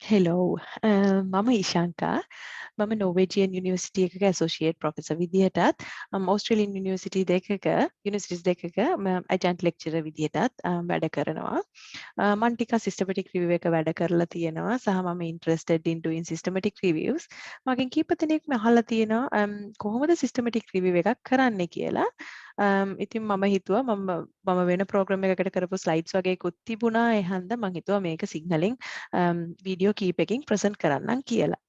Hello, මම ඉශංකා මම Norwegian University එකක associate professor විදිහටත් Australian University universities දෙකක adjunct lecturer විදිහටත් වැඩ කරනවා. මම ටිකක් systematic review එක වැඩ කරලා තියෙනවා සහ මම interested in doing systematic reviews. මගෙන් කීප දෙනෙක්ම අහලා තියෙනවා කොහොමද systematic review එකක් කරන්නේ කියලා. ඉතින් මම හිතුවා මම වෙන ප්‍රෝග්‍රෑම් එකකට කරපු ස්ලයිඩ්ස් වගේකුත් තිබුණා. ඒ හන්ද මම හිතුවා මේක සිග්නලින් වීඩියෝ කීපකින් ප්‍රසන්ට් කරන්නම් කියලා.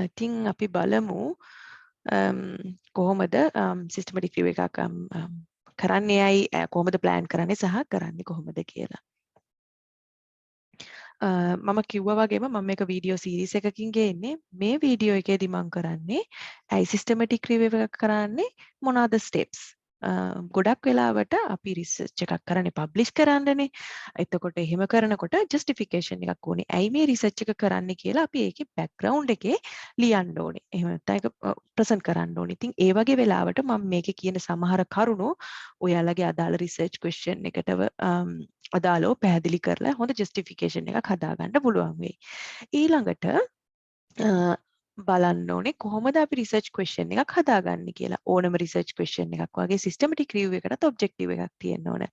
ඉතින් අපි බලමු කොහොමද සිස්ටමැටික් රිව්‍යු එකක් කරන්නේ අයි කොහොමද ප්ලෑන් කරන්නේ සහ කරන්නේ කොහොමද කියලා. මම කිව්වා වගේම මම මේක වීඩියෝ සීරීස් එකකින් ගේන්නේ. මේ වීඩියෝ එකේදී මම කරන්නේ ඇයි සිස්ටමැටික් රිව්‍යු එකක් කරන්නේ මොනවාද ස්ටෙප්ස්. ගොඩක් වෙලාවට අපි රිසර්ච් එකක් කරන්නේ පබ්ලිෂ් කරන්නනේ. එතකොට එහෙම කරනකොට ජස්ටිෆිකේෂන් එකක් ඕනේ. ඇයි මේ රිසර්ච් එක කරන්නේ කියලා අපි ඒකේ බෑග්ග්‍රවුන්ඩ් එකේ ලියන්න ඕනේ. එහෙම නැත්නම් ඒක ප්‍රසන්ට් කරන්න ඕනේ. ඉතින් ඒ වගේ වෙලාවට මම මේකේ කියන සමහර කරුණු ඔයාලගේ අදාළ රිසර්ච් ක්වෙස්චන් එකටව අදාළව පැහැදිලි කරලා හොඳ ජස්ටිෆිකේෂන් එකක් හදාගන්න පුළුවන් වෙයි. ඊළඟට බලන්න ඕනේ කොහොමද අපි රිසර්ච් ක්වෙස්චන් එකක් හදාගන්නේ කියලා. ඕනම රිසර්ච් ක්වෙස්චන් එකක් වගේ සිස්ටමැටික් රිව්යු එකකට ඔබ්ජෙක්ටිව් එකක් තියෙන්න ඕන.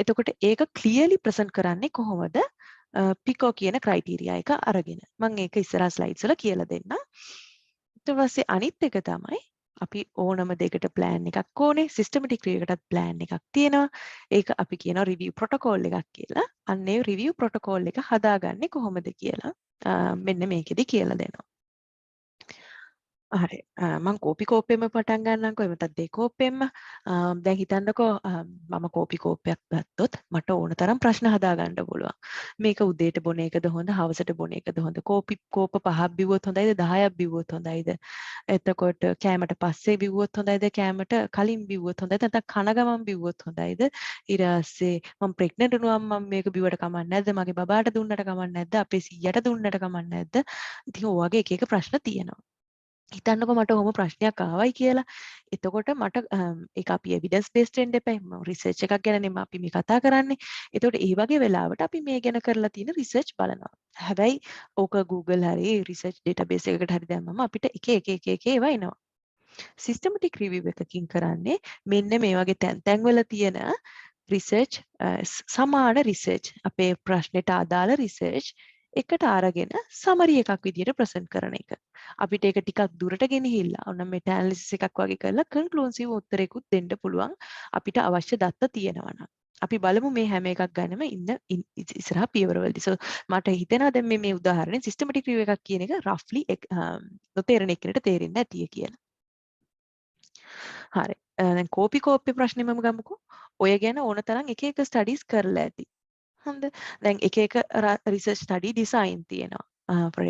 එතකොට ඒක ක්ලියර්ලි ප්‍රසන්ට් කරන්නේ කොහොමද? පිකෝ කියන ක්‍රයිටීරියා එක අරගෙන. මම ඒක ඉස්සරහා ස්ලයිඩ්ස් වල කියලා දෙන්නම්. ඊට පස්සේ අනිත් එක තමයි අපි ඕනම දෙයකට ප්ලෑන් එකක් ඕනේ. සිස්ටමැටික් රිව්යු එකටත් ප්ලෑන් එකක් තියෙනවා. ඒක අපි කියනවා රිවිව් ප්‍රොටෝකෝල් එකක් කියලා. අන්න ඒ රිවිව් ප්‍රොටෝකෝල් එක හදාගන්නේ කොහොමද කියලා මෙන්න මේකෙදි කියලා දෙනවා. හරි මං කෝපි කෝප්පෙම පටන් ගන්නම්කෝ එහෙම නැත්නම් දෙකෝප්පෙම දැන් හිතන්නකෝ මම කෝපි කෝප්පයක් ගත්තොත් මට ඕන තරම් ප්‍රශ්න හදා ගන්න පුළුවන් මේක උදේට බොන එකද හොඳ හවසට බොන එකද හොඳ කෝපි කෝප 5ක් බිව්වොත් හොඳයිද 10ක් බිව්වොත් හොඳයිද එතකොට කෑමට පස්සේ බිව්වොත් හොඳයිද කෑමට කලින් බිව්වොත් හොඳයිද නැත්නම් කන ගමන් බිව්වොත් හොඳයිද ඊට පස්සේ මම ප්‍රෙග්නන්ට් වුණාම මම මේක බිව්වට කමක් නැද්ද මගේ බබාට දුන්නට කමක් නැද්ද අපේ සීයාට දුන්නට කමක් නැද්ද ඉතින් ඔය වගේ එක එක ප්‍රශ්න තියෙනවා හිතන්නකො මට ඔහොම ප්‍රශ්නයක් ආවයි කියලා. එතකොට මට ඒක අපි එවිඩන්ස් බේස්ඩ් වෙන්න එපා. රිසර්ච් එකක් ගැනනේ අපි මේ කතා කරන්නේ. එතකොට ඒ වගේ වෙලාවට අපි මේ ගැන කරලා තියෙන රිසර්ච් බලනවා. හැබැයි ඕක Google හරි රිසර්ච් ඩේටාබේස් එකකට හරි දැම්මම අපිට එක ඒවා එනවා. සිස්ටමැටික් රිවිව් එකකින් කරන්නේ මෙන්න මේ වගේ තැන් වල තියෙන රිසර්ච් සමාන රිසර්ච් අපේ ප්‍රශ්නෙට අදාළ රිසර්ච් එකට අරගෙන සමරි එකක් විදිහට ප්‍රසන්ට් කරන එක. අපිට ඒක ටිකක් දුරට ගෙනහිල්ලා ඔන්න මෙටා ඇනලිසිස් එකක් වගේ කරලා කන්ක්ලූසිව් උත්තරයකුත් දෙන්න පුළුවන් අපිට අවශ්‍ය දත්ත තියෙනවා නම්. අපි බලමු මේ හැම එකක් ගන්නම ඉන්න ඉස්සරහා පියවරවලදී. සෝ මට හිතෙනවා දැන් මේ උදාහරණයෙන් සිස්ටමැටික් රිව්යු එකක් කියන එක රෆ්ලි නොතේරෙන එක්කෙනෙක්ට තේරෙන්නේ නැතිය කියලා. හරි. දැන් කෝපි කෝප්පේ ප්‍රශ්නෙමම ගමුකෝ. ඔය ගැන ඕන තරම් එක එක ස්ටඩීස් කරලා ඇති. හොඳ. දැන් එක එක රිසර්ච් ස්ටඩි ඩිසයින් තියෙනවා. for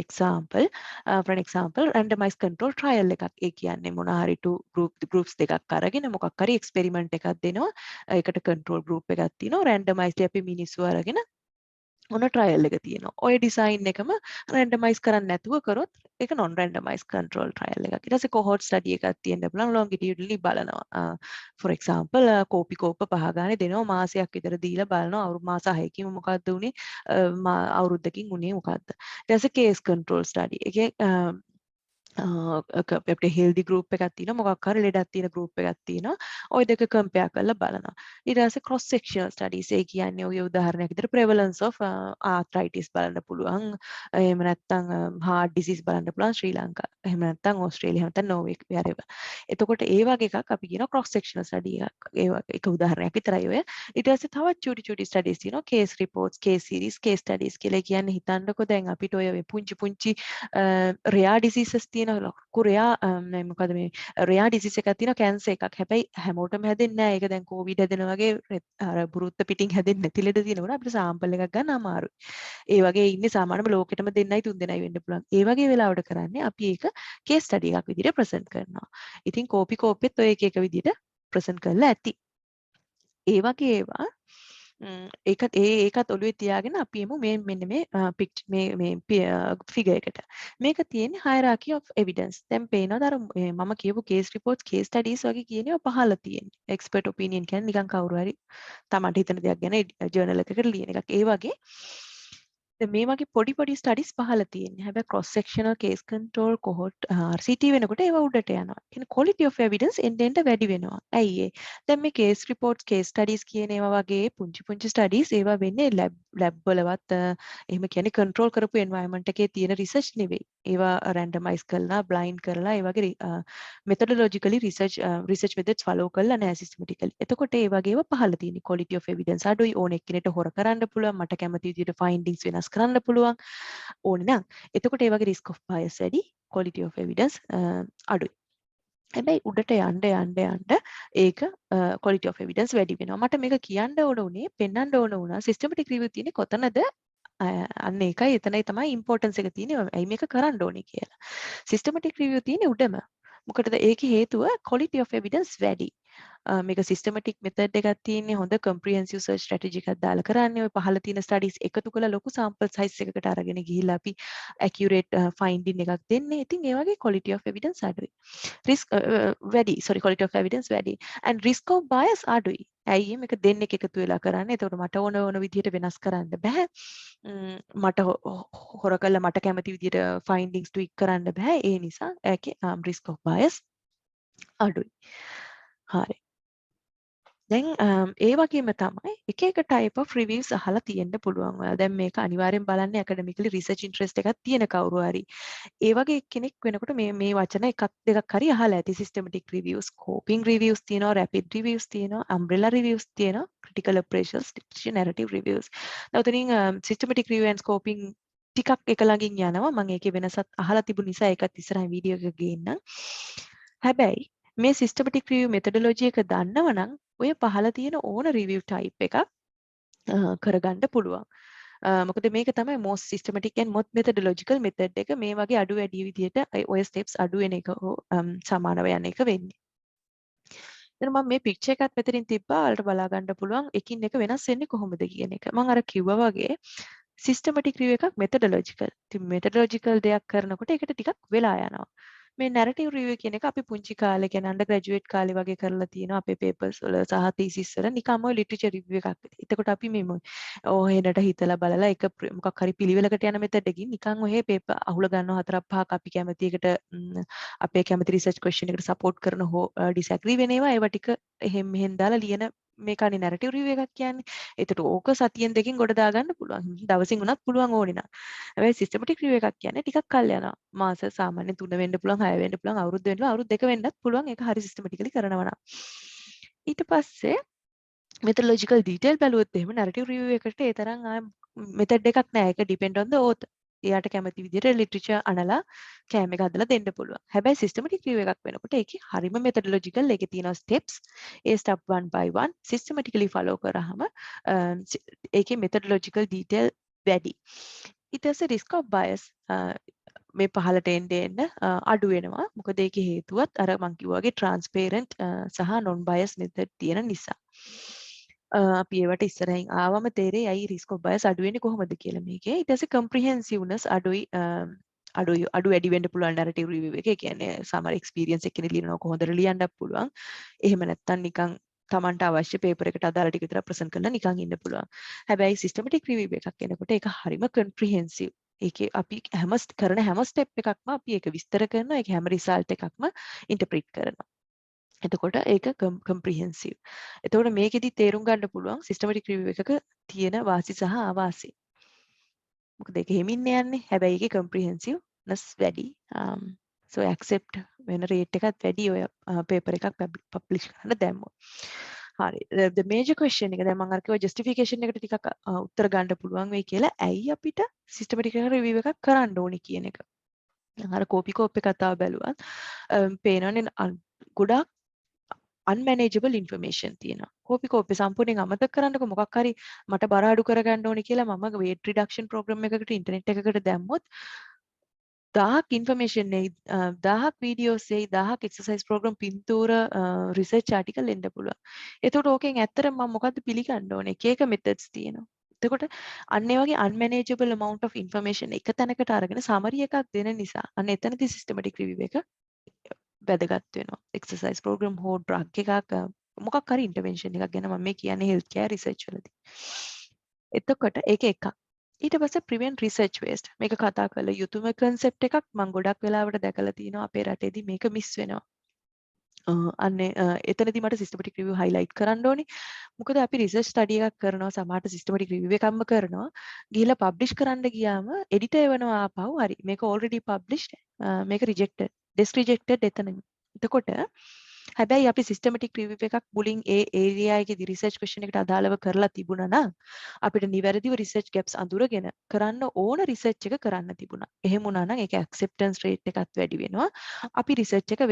example randomized control trial එකක්. ඒ කියන්නේ මොන හරි groups දෙකක් අරගෙන මොකක් හරි එක්ස්පෙරිමන්ට් එකක් දෙනවා. ඒකට control group එකක් තියෙනවා. randomized අපි මිනිස්සු අරගෙන ඔන්න ට්‍රයල් එක තියෙනවා. ඔය ඩිසයින් එකම රැන්ඩමයිස් කරන්නේ නැතුව කරොත් ඒක non randomized control trial එකක්. ඊට පස්සේ cohort study එකක් තියෙන්න පුළුවන් longitudinally බලනවා. for example කෝපි කෝප පහ ගානේ දෙනවා මාසයක් විතර දීලා බලනවා මාස 6කින් මොකද්ද උනේ අවුරුද්දකින් උනේ මොකද්ද. ඊට පස්සේ case control study එකේ අපිට හෙල්දි ගෲප් එකක් තියෙනවා මොකක් හරි ලෙඩක් තියෙන ගෲප් එකක් තියෙනවා ওই දෙක කම්පෙයාර් කරලා බලනවා ඊට පස්සේ ක්‍රොස් සෙක්ෂනල් ස්ටඩීස් ඒ කියන්නේ ඔය උදාහරණයක් විදිහට ප්‍රෙවලන්ස් ඔෆ් ආර්ත්‍රයිටිස් බලන්න පුළුවන් එහෙම නැත්නම් හાર્ට් ඩිසීස් බලන්න පුළුවන් ශ්‍රී ලංකා එහෙම නැත්නම් ඕස්ට්‍රේලියා එහෙම නැත්නම් නෝර්වේ wherever එතකොට ඒ වගේ එකක් අපි කියනවා ක්‍රොස් සෙක්ෂනල් ස්ටඩි එකක් ඒ වගේ එක උදාහරණයක් විතරයි ඔය ඊට පස්සේ තවත් චූටි ස්ටඩීස් තියෙනවා case reports case series case studies කියලා කියන්නේ හිතන්නකෝ දැන් අපිට ඔය පුංචි රෙයා ඩිසීසස් තියෙන ලොකු රෙයා මොකද මේ රෙයා ඩිසීස් එකක් තියෙනවා කැන්සර් එකක්. හැබැයි හැමෝටම හැදෙන්නේ නැහැ. ඒක දැන් කොවිඩ් හැදෙන වගේ අර බුරුත්ත පිටින් හැදෙන්නේ නැති ලෙඩ තියෙනකොට අපිට සාම්පල් එකක් ගන්න අමාරුයි. ඒ වගේ ඉන්නේ සාමාන්‍යම ලෝකෙටම දෙන්නයි තුන් දෙනයි වෙන්න පුළුවන්. ඒ වගේ වෙලාවට කරන්නේ අපි ඒක කේස් ස්ටඩි එකක් විදිහට ප්‍රසන්ට් කරනවා. ඉතින් කෝපි කෝපෙත් ඔය එක විදිහට ප්‍රසන්ට් කරලා ඇති. ඒ වගේ ඒවා ඒකත් ඔළුවේ තියාගෙන අපි එමු මෙන්න මේ ෆිගර් එකට. මේක තියෙන්නේ hierarchy of evidence. දැන් පේනවද අර මම කියපු case reports case studies වගේ කියන ඒවා පහළ තියෙන්නේ. expert opinion කියන්නේ නිකන් කවුරු හරි තමන්ට හිතන දෙයක් ගැන ජර්නල් එකකට ලියන එකක්. ඒ වගේ දැන් මේ වගේ පොඩි ස්ටඩිස් පහළ තියෙන්නේ. හැබැයි cross sectional case control cohort RCT වෙනකොට ඒවා උඩට යනවා. කියන්නේ quality of evidence end end වැඩි වෙනවා. ඇයි ඒ? දැන් මේ case reports, case studies කියන ඒවා වගේ පුංචි studies ඒවා වෙන්නේ lab වලවත් එහෙම කියන්නේ control කරපු environment එකේ තියෙන research නෙවෙයි. ඒවා randomize කරලා, blind කරලා ඒ වගේ methodologically research methods follow කරලා නැහැ systematically. එතකොට ඒ වගේ ඒවා පහළ තියෙන්නේ quality of evidence අඩුයි. ඕන එක්කෙනෙක්ට හොර කරන්න පුළුවන්. මට කැමති විදිහට findings වෙනස් කරන්න පුළුවන් ඕනේ නම්. එතකොට ඒ වගේ risk of bias වැඩි, quality of evidence අඩුයි. හැබැයි උඩට යන්න ඒක quality of evidence වැඩි වෙනවා. මට මේක කියන්න ඕන උනේ, පෙන්වන්න ඕන වුණා systematic review තියෙන්නේ කොතනද? අන්න ඒකයි එතනයි තමයි importance එක තියෙන්නේ. ඇයි මේක කරන්න ඕනේ කියලා. systematic review තියෙන්නේ උඩම. මොකටද ඒකේ හේතුව quality of evidence වැඩි. මේක සිස්ටමැටික් මෙතඩ් එකක් තියෙන්නේ හොඳ කම්ප්‍රිහෙන්සිව් සර්ච් ස්ට්‍රැටජි එකක් දාලා කරන්නේ ඔය පහළ තියෙන ස්ටඩීස් එකතු කරලා ලොකු සැම්පල් සයිස් එකකට අරගෙන ගිහිල්ලා අපි ඇකියුරේට් ෆයින්ඩින් එකක් දෙන්නේ. ඉතින් ඒ වගේ quality of evidence අඩුයි. quality of evidence වැඩි. and risk of bias අඩුයි. ඇයි මේක දෙන්නෙක් එකතු වෙලා කරන්නේ. එතකොට මට ඕන විදිහට වෙනස් කරන්න බෑ. මට හොර කළා මට කැමති විදිහට ෆයින්ඩින්ග්ස් ට්වීක් කරන්න බෑ. ඒ නිසා ඒකේ risk of bias අඩුයි. හරි. දැන් ඒ වගේම තමයි එක type of reviews අහලා තියෙන්න පුළුවන්. ඔයාලා දැන් මේක අනිවාර්යෙන් බලන්න academically research interest එකක් තියෙන කවුරු හරි. ඒ වගේ කෙනෙක් වෙනකොට මේ වචන එකක් දෙකක් හරි අහලා ඇති. systematic reviews, scoping reviews තියෙනවා, rapid reviews තියෙනවා, umbrella reviews තියෙනවා, critical appraisals, narrative reviews. දැන් උතනින් systematic review and scoping ටිකක් එක ළඟින් යනවා. මම ඒකේ වෙනසත් අහලා තිබුණ නිසා ඒකත් ඉස්සරහින් වීඩියෝ එකක ගේන්නම්. හැබැයි මේ systematic review methodology එක දන්නවනම් ඔය පහළ තියෙන ඕන review type එකක් කරගන්න පුළුවන්. මොකද මේක තමයි most systematic and most methodological method එක. මේ වගේ අඩු වැඩි විදිහට ඔය steps අඩු වෙන එක සමානව යන එක වෙන්නේ. දැන් මම මේ picture එකත් මෙතනින් තිබ්බා. ඔයාලට බලා ගන්න පුළුවන් එකින් එක වෙනස් වෙන්නේ කොහොමද කියන එක. මම අර කිව්වා වගේ systematic review එකක් methodological. ඉතින් methodological දෙයක් කරනකොට ඒකට ටිකක් වෙලා යනවා. මේ narrative review කියන එක අපි පුංචි කාලේ කියන්නේ undergraduate කාලේ වගේ කරලා තියෙනවා අපේ papers වල සහ thesis වල නිකම්ම ඔය literature review එකක්. එතකොට අපි මේ ඕහෙනට හිතලා බලලා එක මොකක් හරි පිළිවෙලකට යන method එකකින් නිකන් ඔය paper අහුල ගන්නවා හතරක් පහක් අපි කැමති එකට අපේ කැමති research question එකට support කරන හෝ disagree වෙන ඒවා ටික එහෙම මෙහෙන් දාලා ලියන මේකනේ narrative review එකක් කියන්නේ. ඒකට ඕක සතියෙන් දෙකකින් ගොඩ දාගන්න පුළුවන්. දවසින් උනත් පුළුවන් ඕනේ නම්. හැබැයි systematic review එකක් කියන්නේ ටිකක් කල් යනවා. මාස සාමාන්‍යයෙන් 3 වෙන්න පුළුවන්, 6 වෙන්න පුළුවන්, අවුරුද්ද වෙන්න පුළුවන්, අවුරුදු 2 වෙන්නත් පුළුවන්. ඒක හරි systematically කරනවා නම්. ඊට පස්සේ methodological detail බැලුවොත් එහෙම narrative review එකට ඒ තරම් method එකක් නැහැ. ඒක depend on the author. එයාට කැමති විදිහට literature අනලා කෑම එක හදලා දෙන්න පුළුවන්. හැබැයි systematic review එකක් වෙනකොට ඒකේ හරිම methodological ඒකේ තියෙන steps A step one by one systematically follow කරාම ඒකේ methodological detail වැඩි. ඊට පස්සේ risk of bias මේ පහළට එන්න අඩු වෙනවා. මොකද ඒකේ හේතුවත් අර මං කිව්වා වගේ transparent සහ non bias method තියෙන නිසා. අපි ඒවට ඉස්සරහින් ආවම තේරෙයි ඇයි risk of bias අඩු වෙන්නේ කොහොමද කියලා මේකේ. ඊට පස්සේ comprehensiveness අඩු වැඩි වෙන්න පුළුවන් narrative review එකේ. ඒ කියන්නේ සමහර experience එකකින් ලියනවා කොහොමද ලියන්නත් පුළුවන්. එහෙම නැත්නම් නිකන් තමන්ට අවශ්‍ය පේපර් එකට අදාළ ටික විතර ප්‍රසන්ට් කරලා නිකන් ඉන්න පුළුවන්. හැබැයි systematic review එකක් එනකොට ඒක හරිම comprehensive. ඒකේ අපි කරන හැම ස්ටෙප් එකක්ම අපි ඒක විස්තර කරනවා. ඒක හැම රිසල්ට් එකක්ම ඉන්ටර්ප්‍රිට් කරනවා. එතකොට ඒක comprehensive. එතකොට මේකෙදි තේරුම් ගන්න පුළුවන් systematic review එකක තියෙන වාසි සහ අවාසි. මොකද ඒක හිමින් යන්නේ. හැබැයි ඒකේ comprehensiveness වැඩි. so accept වෙන rate එකත් වැඩි ඔය paper එකක් publish කරන්න දැම්මොත්. හරි. the major question එක දැන් මම අර කිව්වා justification එකට ටිකක් උත්තර ගන්න පුළුවන් වෙයි කියලා. ඇයි අපිට systematic review එකක් කරන්න ඕනි කියන එක. අර කෝපි කෝප් එක කතාව බැලුවත් පේනවනේ ගොඩාක් unmanageable information තියෙනවා. කෝපි කෝපේ සම්පූර්ණයෙන් අමතක කරන්නකො මොකක් හරි මට බර අඩු කරගන්න ඕනේ කියලා මම weight reduction program එකකට ඉන්ටර්නෙට් එකකට දැම්මොත් 1000ක් information එයි 1000ක් videos එයි 1000ක් exercise program පින්තූර research article එන්න පුළුවන්. එතකොට ඕකෙන් ඇත්තටම මම මොකද්ද පිළිගන්න ඕනේ? එක එක methods තියෙනවා. එතකොට අන්න ඒ වගේ unmanageable amount of information එක තැනකට අරගෙන summary එකක් දෙන නිසා අන්න එතනදී systematic review එක වැදගත් වෙනවා. exercise program හෝ drug එකක් මොකක් හරි intervention එකක් ගැන මම මේ කියන්නේ health care research වලදී. එතකොට ඒක එකක්. ඊට පස්සේ prevent research waste. මේක කතා කළ යුතුම concept එකක්. මම ගොඩක් වෙලාවට දැකලා තියෙනවා අපේ රටේදී මේක මිස් වෙනවා. එතනදී මට systematic review highlight කරන්න ඕනේ. මොකද අපි research study එකක් කරනවා සමහරට systematic review එකක්ම කරනවා. ගිහිල්ලා publish කරන්න ගියාම editor එවනවා ආපහු හරි මේක already published මේක rejected. desk rejected එතන. එතකොට හැබැයි අපි systematic review එකක් මුලින් ඒ area එකේදී research question එකට අදාළව කරලා තිබුණා නම් අපිට නිවැරදිව research gaps අඳුරගෙන කරන්න ඕන research එක කරන්න තිබුණා. එහෙම වුණා නම් ඒක acceptance rate එකත් වැඩි වෙනවා. අපි research එක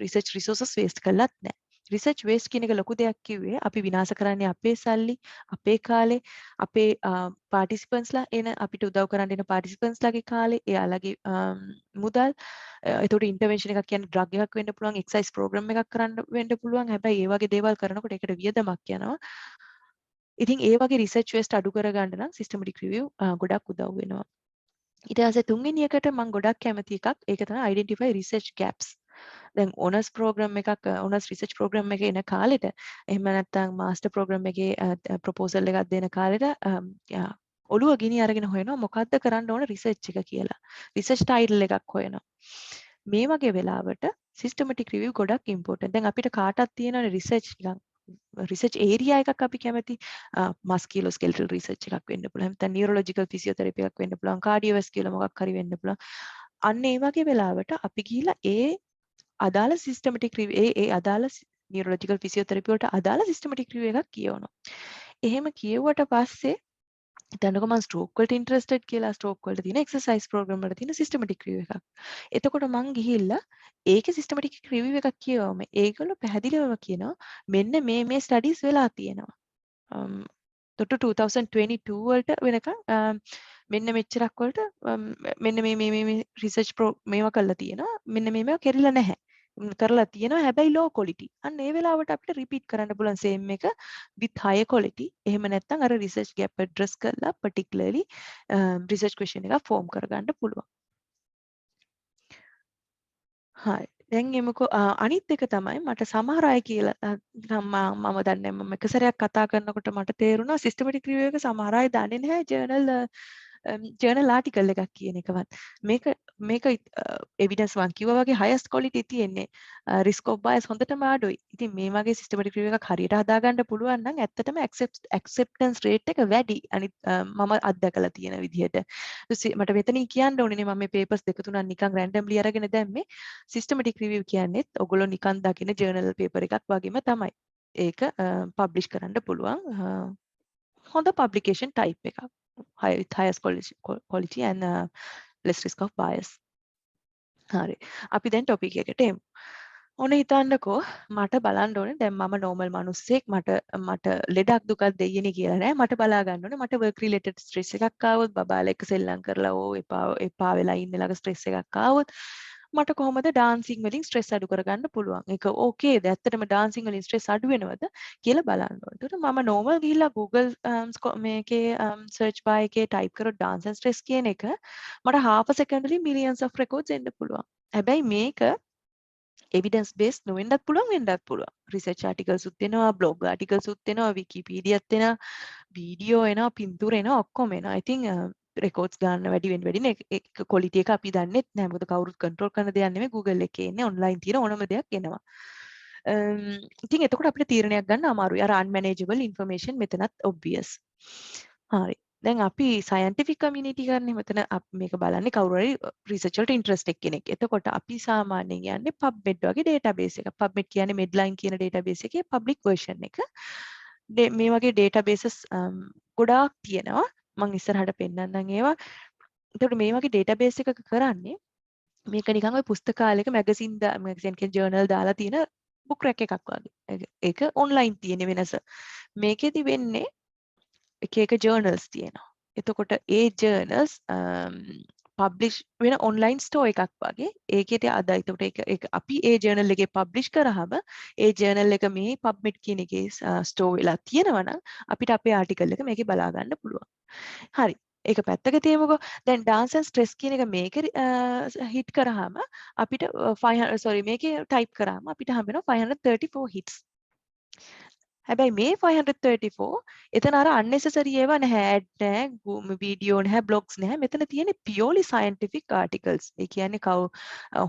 research resources waste කළත් නැහැ. research waste කියන එක ලොකු දෙයක් කිව්වේ අපි විනාශ කරන්නේ අපේ සල්ලි, අපේ කාලේ, අපේ participants ලා එන අපිට උදව් කරන්න එන participants ලාගේ කාලේ, එයාලගේ මුදල්. ඒතකොට ඉන්ටර්වෙන්ෂන් එකක් කියන්නේ ඩ්‍රග් එකක් වෙන්න පුළුවන්, එක්සයිස් ප්‍රෝග්‍රෑම් එකක් කරන්න වෙන්න පුළුවන්. හැබැයි ඒ වගේ දේවල් කරනකොට ඒකට වියදමක් යනවා. ඉතින් ඒ වගේ රිසර්ච් වෙස්ට් අඩු කරගන්න නම් සිස්ටමැටික් රිවිව් ගොඩක් උදව් වෙනවා. ඊට පස්සේ තුන්වෙනි එකට මම ගොඩක් කැමති එකක් ඒක තමයි identify research gaps. දැන් ඕනර්ස් ප්‍රෝග්‍රෑම් එකක් ඕනර්ස් රිසර්ච් ප්‍රෝග්‍රෑම් එකේ එන කාලෙට එහෙම නැත්නම් මාස්ටර් ප්‍රෝග්‍රෑම් එකේ ප්‍රොපෝසල් එකක් දෙන කාලෙට ඔළුව ගිනි අරගෙන හොයනවා මොකද්ද කරන්න ඕන රිසර්ච් එක කියලා. රිසර්ච් ටයිටල් එකක් හොයනවා. මේ වගේ වෙලාවට සිස්ටමැටික් රිවිව් ගොඩක් ඉම්පෝටන්ට්. දැන් අපිට කාටත් තියෙනවනේ රිසර්ච් නිකන් රිසර්ච් ඒරියා එකක් අපි කැමති මස්කියුලෝස්කෙලටල් රිසර්ච් එකක් වෙන්න පුළුවන්. නැත්නම් නියුරොලොජිකල් ෆිසියෝതെරපි එකක් වෙන්න පුළුවන්. කාඩියෝවැස්කියුලර් මොකක් හරි වෙන්න පුළුවන්. අන්න ඒ වගේ වෙලාවට අපි ගිහිලා ඒ අදාළ සිස්ටමැටික් රිවිව් ඒ අදාළ නියුරොලොජිකල් ෆිසියෝതെරපි වලට අදාළ සිස්ටමැටික් රිවිව් එකක් කියවනවා. එහෙම කියෙව්වට පස්සේ හිතන්නකො මම ස්ට්‍රෝක් වලට ඉන්ටරෙස්ටඩ් කියලා ස්ට්‍රෝක් වලට තියෙන එක්සර්සයිස් ප්‍රෝග්‍රෑම් වල තියෙන සිස්ටමැටික් රිවිව් එකක්. එතකොට මං ගිහිල්ලා ඒකේ සිස්ටමැටික් රිවිව් එකක් කියවම ඒගොල්ලෝ පැහැදිලිවම කියනවා මෙන්න මේ ස්ටඩීස් වෙලා තියෙනවා. තොට 2022 වලට වෙනකන් මෙන්න මෙච්චරක් වලට මෙන්න මේ රිසර්ච් මේවා කරලා තියෙනවා. මෙන්න මේවා කෙරිලා නැහැ. කරලා තියෙනවා හැබැයි low quality. අන්න ඒ වෙලාවට අපිට repeat කරන්න පුළුවන් same එක with higher quality. එහෙම නැත්නම් අර research gap address කරලා particularly research question එකක් form කරගන්න පුළුවන්. හරි. දැන් එමුකෝ අනිත් එක තමයි මට සමහර අය කියලා මම දන්නේ මම එක සැරයක් කතා කරනකොට මට තේරුණා සිස්ටමැටික් රිවිව් එක සමහර අය දන්නේ නැහැ ජර්නල් ආටිකල් එකක් කියන එකවත්. මේක එවිඩන්ස් මං කිව්වා වගේ highest quality තියෙන්නේ. risk of bias හොඳටම අඩුයි. ඉතින් මේ වගේ systematic review එකක් හරියට හදාගන්න පුළුවන් නම් ඇත්තටම acceptance rate එක වැඩි. අනිත් මම අත්දැකලා තියෙන විදිහට. මට මෙතනින් කියන්න ඕනේ මම මේ papers දෙක තුනක් නිකන් randomly අරගෙන දැම්මේ. systematic review කියන්නේත් ඔයගොල්ලෝ නිකන් දකින journal paper එකක් වගේම තමයි. ඒක publish කරන්න පුළුවන්. හොඳ publication type එකක්. with highest quality and less risk of bias. හරි. අපි දැන් topic එකට එමු. ඔන්න හිතන්නකෝ මට බලන්න ඕනේ දැන් මම normal මිනිස්සෙක් මට ලෙඩක් දුකක් දෙයියනේ කියලා නෑ මට බලා ගන්න ඕනේ මට work related stress එකක් ආවොත් බබාලා එක්ක සෙල්ලම් කරලා එපා වෙලා ඉන්න ළඟ stress එකක් ආවොත් මට කොහොමද ඩාන්සින් වලින් ස්ට්‍රෙස් අඩු කරගන්න පුළුවන්. ඒක ඕකේද? ඇත්තටම ඩාන්සින් වලින් ස්ට්‍රෙස් අඩු වෙනවද කියලා බලන්න ඕනේ. ඒකට මම normal ගිහිල්ලා Google මේකේ search bar එකේ type කරොත් dance and stress කියන එක මට half a second වලින් millions of records එන්න පුළුවන්. හැබැයි මේක evidence based නොවෙන්නත් පුළුවන් වෙන්නත් පුළුවන්. research articles උත් එනවා, blog articles උත් එනවා, Wikipedia ත් එනවා, වීඩියෝ එනවා, පින්තූර එනවා, ඔක්කොම එනවා. I think රෙකෝඩ්ස් ගන්න වැඩි වෙන්න ඒක ක්වොලිටි එක අපි දන්නෙත් නැහැ මොකද කවුරුත් කන්ට්‍රෝල් කරන දෙයක් නෙමෙයි Google එකේ ඉන්නේ ඔන්ලයින් තියෙන ඕනම දෙයක් එනවා. ඉතින් එතකොට අපිට තීරණයක් ගන්න අමාරුයි. අර unmanageable information මෙතනත් obvious. හරි. දැන් අපි scientific community කරන්නේ මෙතන මේක බලන්නේ කවුරු හරි research වලට interested කෙනෙක්. එතකොට අපි සාමාන්‍යයෙන් යන්නේ PubMed වගේ database එක. PubMed කියන්නේ Medline කියන database එකේ public version එක. මේ වගේ databases ගොඩාක් තියෙනවා. මම ඉස්සරහට පෙන්නන්නම් ඒවා. එතකොට මේ වගේ database එකක කරන්නේ මේක නිකන් ඔය පුස්තකාලයක මැගසින් කියන ජර්නල් දාලා තියෙන book rack එකක් වගේ. ඒක online තියෙන වෙනස. මේකෙදි වෙන්නේ එක එක journals තියෙනවා. එතකොට ඒ journals publish වෙන online store එකක් වගේ. ඒකේට අද එතකොට ඒක අපි ඒ journal එකේ publish කරාම ඒ journal එක මේ PubMed කියන එකේ store වෙලා තියෙනවා නම් අපිට අපේ article එක මේකේ බලා ගන්න පුළුවන්. හරි. ඒක පැත්තක තියමුකෝ. දැන් dance and stress කියන එක මේකේ hit කරාම අපිට 500 මේකේ type කරාම අපිට හම්බ වෙනවා 534 hits. හැබැයි මේ 534 එතන අර unnecessary ඒවා නැහැ. ඇඩ් නැහැ, වීඩියෝ නැහැ, බ්ලොග්ස් නැහැ. මෙතන තියෙන්නේ purely scientific articles. ඒ කියන්නේ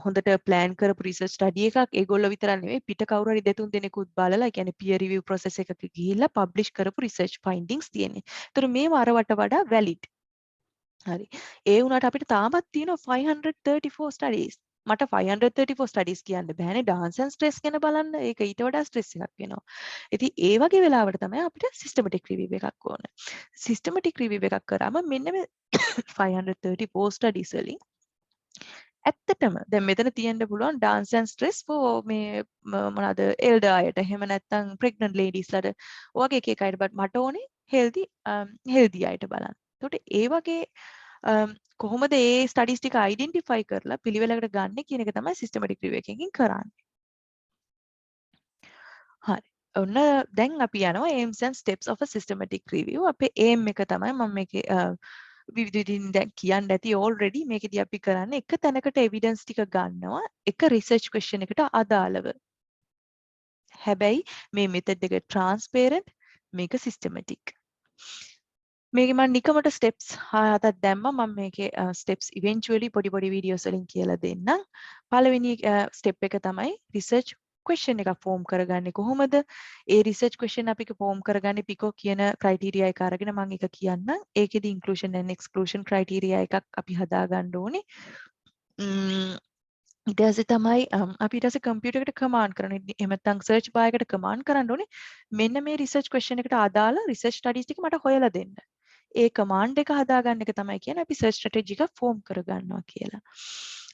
හොඳට plan කරපු research study එකක් ඒගොල්ලෝ විතරක් නෙවෙයි පිට කවුරු හරි දෙතුන් දෙනෙකුත් බලලා, ඒ කියන්නේ peer review process එකක ගිහිල්ලා publish කරපු research findings තියෙන්නේ. ඒතර මේවා අරවට වඩා valid. හරි. ඒ වුණාට අපිට තාමත් තියෙනවා 534 studies. මට 534 studies කියන්න බෑනේ dance and stress ගැන බලන්න. ඒක ඊට වඩා stress එකක් වෙනවා. ඉතින් ඒ වගේ වෙලාවට තමයි අපිට systematic review එකක් ඕන. systematic review එකක් කරාම මෙන්න මේ 534 studies වලින් ඇත්තටම දැන් මෙතන තියෙන්න පුළුවන් dance and stress for මේ මොනවාද elder අයට එහෙම නැත්නම් pregnant ladiesලාට ඔයගේ එක අයට මට ඕනේ healthy අයට බලන්න. එතකොට ඒ වගේ කොහොමද ඒ ස්ටඩීස් ටික අයිඩෙන්ටිෆයි කරලා පිළිවෙලකට ගන්න කියන එක තමයි සිස්ටමැටික් රිවිව් එකකින් කරන්නේ. හරි. ඔන්න දැන් අපි යනවා aims and steps of a systematic review. අපේ aim එක තමයි මම මේකේ විවිධින් දැන් කියන්න ඇති already මේකදී අපි කරන්නේ එක තැනකට evidence ටික ගන්නවා එක research question එකට අදාළව. හැබැයි මේ method එක transparent, මේක systematic. මේක මම නිකමට ස්ටෙප්ස් 6-7ක් දැම්මා. මම මේකේ ස්ටෙප්ස් ඉවෙන්චුවලි පොඩි වීඩියෝස් වලින් කියලා දෙන්නම්. පළවෙනි ස්ටෙප් එක තමයි රිසර්ච් ක්වෙස්චන් එකක් ෆෝම් කරගන්නේ කොහොමද? ඒ රිසර්ච් ක්වෙස්චන් අපි ෆෝම් කරගන්නේ පිකෝ කියන ක්‍රයිටීරියා එක අරගෙන මම ඒක කියන්නම්. ඒකෙදි ඉන්ක්ලූෂන් and එක්ස්ක්ලූෂන් ක්‍රයිටීරියා එකක් අපි හදා ගන්න ඕනේ. ඊට පස්සේ තමයි අපි ඊට පස්සේ කම්පියුටර් එකට කමාන්ඩ් කරනවා. එහෙම නැත්නම් සර්ච් බාර් එකට කමාන්ඩ් කරන්න ඕනේ. මෙන්න මේ රිසර්ච් ක්වෙස්චන් එකට අදාළ රිසර්ච් ස්ටඩීස් ටික මට හොයලා දෙන්න. ඒ කමාන්ඩ් එක හදාගන්න එක තමයි කියන්නේ අපි සර්ච් ස්ට්‍රැටජි එක ෆෝම් කරගන්නවා කියලා.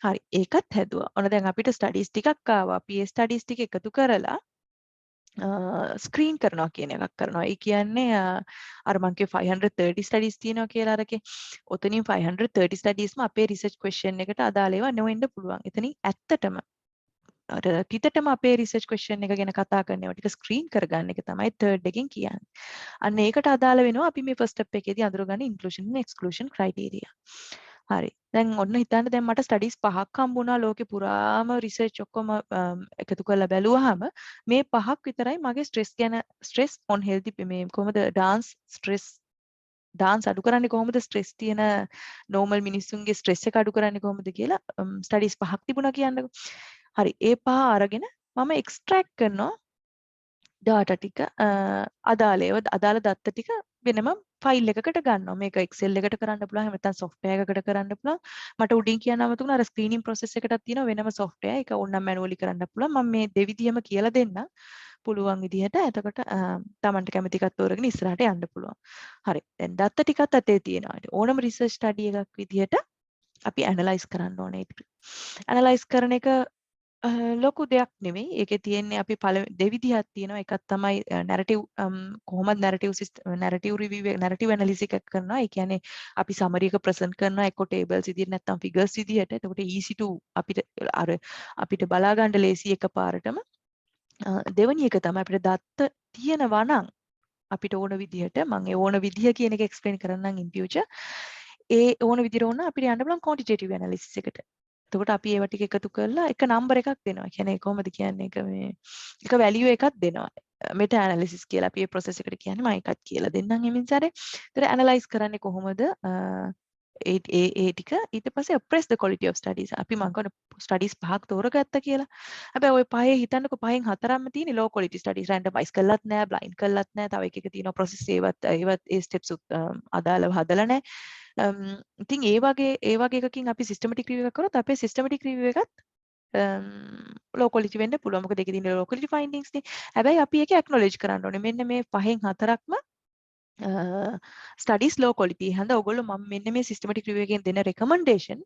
හරි ඒකත් හැදුවා. ඔන්න දැන් අපිට ස්ටඩීස් ටිකක් ආවා. අපි ඒ ස්ටඩීස් ටික එකතු කරලා ස්ක්‍රීන් කරනවා කියන එකක් කරනවා. ඒ කියන්නේ අර මං කිය 530 ස්ටඩීස් තියෙනවා කියලා අරකේ. ඔතනින් 530 ස්ටඩීස්ම අපේ රිසර්ච් ක්වෙස්චන් එකට අදාළ ඒවා නොවෙන්න පුළුවන්. එතනින් ඇත්තටම අර පිටටම අපේ රිසර්ච් ක්වෙස්චන් එක ගැන කතා කරනවා ටික ස්ක්‍රීන් කරගන්න එක තමයි තර්ඩ් එකෙන් කියන්නේ. අන්න ඒකට අදාළ වෙනවා අපි මේ ෆස්ට් ස්ටෙප් එකේදී අඳුරගන්න ඉන්ක්ලූෂන් and එක්ස්ක්ලූෂන් ක්‍රයිටීරියා. හරි. දැන් ඔන්න හිතන්න දැන් මට ස්ටඩීස් 5ක් හම්බුණා ලෝකේ පුරාම රිසර්ච් ඔක්කොම එකතු කරලා බැලුවාම මේ 5ක් විතරයි මගේ ස්ට්‍රෙස් on healthy මේ කොහොමද ඩාන්ස් අඩු කරන්නේ කොහොමද ස්ට්‍රෙස් තියෙන නෝමල් මිනිස්සුන්ගේ ස්ට්‍රෙස් එක අඩු කරන්නේ කොහොමද කියලා ස්ටඩීස් 5ක් තිබුණා කියන්නකෝ. හරි ඒ 5 අරගෙන මම එක්ස්ට්‍රැක්ට් කරනවා ඩාටා ටික අදාළ දත්ත ටික වෙනම ෆයිල් එකකට ගන්නවා. මේක Excel එකට කරන්න පුළුවන්. එහෙම නැත්නම් software එකකට කරන්න පුළුවන්. මට උඩින් කියන්න අමතකුණා අර ස්ක්‍රීනින් process එකටත් තියෙනවා වෙනම software. ඒක ඕනනම් manually කරන්න පුළුවන්. මම මේ දෙවිදියම කියලා දෙන්නම්. පුළුවන් විදිහට. එතකොට Tamanට කැමති එකක් තෝරගෙන ඉස්සරහට යන්න පුළුවන්. හරි. දැන් දත්ත ටිකත් අතේ තියෙනවා. ඕනම research study එකක් විදිහට අපි analyze කරන්න ඕනේ ඒක. analyze කරන එක ලොකු දෙයක් නෙමෙයි. ඒකේ තියෙන්නේ අපි දෙවිදිහක් තියෙනවා. එකක් තමයි නැරටිව් කොහොමද නැරටිව් රිවිව් නැරටිව් ඇනලිසිස් එකක් කරනවා. ඒ කියන්නේ අපි සමරි එක ප්‍රසන්ට් කරනවා එක්ක ටේබල්ස් විදිහට නැත්නම් ෆිගර්ස් විදිහට. එතකොට easy to අපිට බලා ගන්න ලේසි එකපාරටම. දෙවෙනි එක තමයි අපිට දත්ත තියෙනවා නම් අපිට ඕන විදිහට මම ඒ ඕන විදිහ කියන එක එක්ස්ප්ලেইন කරන්නම් in future. ඒ ඕන විදිහට ඕන අපිට යන්න බලන් quantitative analysis එකට. එතකොට අපි ඒවා ටික එකතු කරලා එක නම්බර් එකක් දෙනවා. කියන්නේ කොහොමද කියන්නේ එක වැලියු එකක් දෙනවා. මෙටා ඇනලිසිස් කියලා අපි මේ process එකට කියන්නේ මම එකක් කියලා දෙන්නම් එමින් සැරේ. ඒතර ඇනලයිස් කරන්නේ කොහොමද ඒ ටික ඊට පස්සේ appraise the quality of studies. අපි මම කරන studies 5ක් තෝරගත්තා කියලා. හැබැයි ওই පහේ හිතන්නකො පහෙන් හතරක්ම තියෙන්නේ low quality studies. randomize කළත් නෑ, blind කළත් නෑ. තව එකක තියෙනවා process ඒවත් ඒ steps අදාළව හදලා නෑ. ඉතින් ඒ වගේ එකකින් අපි සිස්ටමැටික් රිවිව් එකක් කරොත් අපේ සිස්ටමැටික් රිවිව් එකත් low quality වෙන්න පුළුවන්. මොකද ඒකේ තියෙන low quality findings නේ. හැබැයි අපි ඒක acknowledge කරන්න ඕනේ. මෙන්න මේ පහෙන් හතරක්ම studies low quality. හන්ද ඔයගොල්ලෝ මම මෙන්න මේ සිස්ටමැටික් රිවිව් එකෙන් දෙන recommendation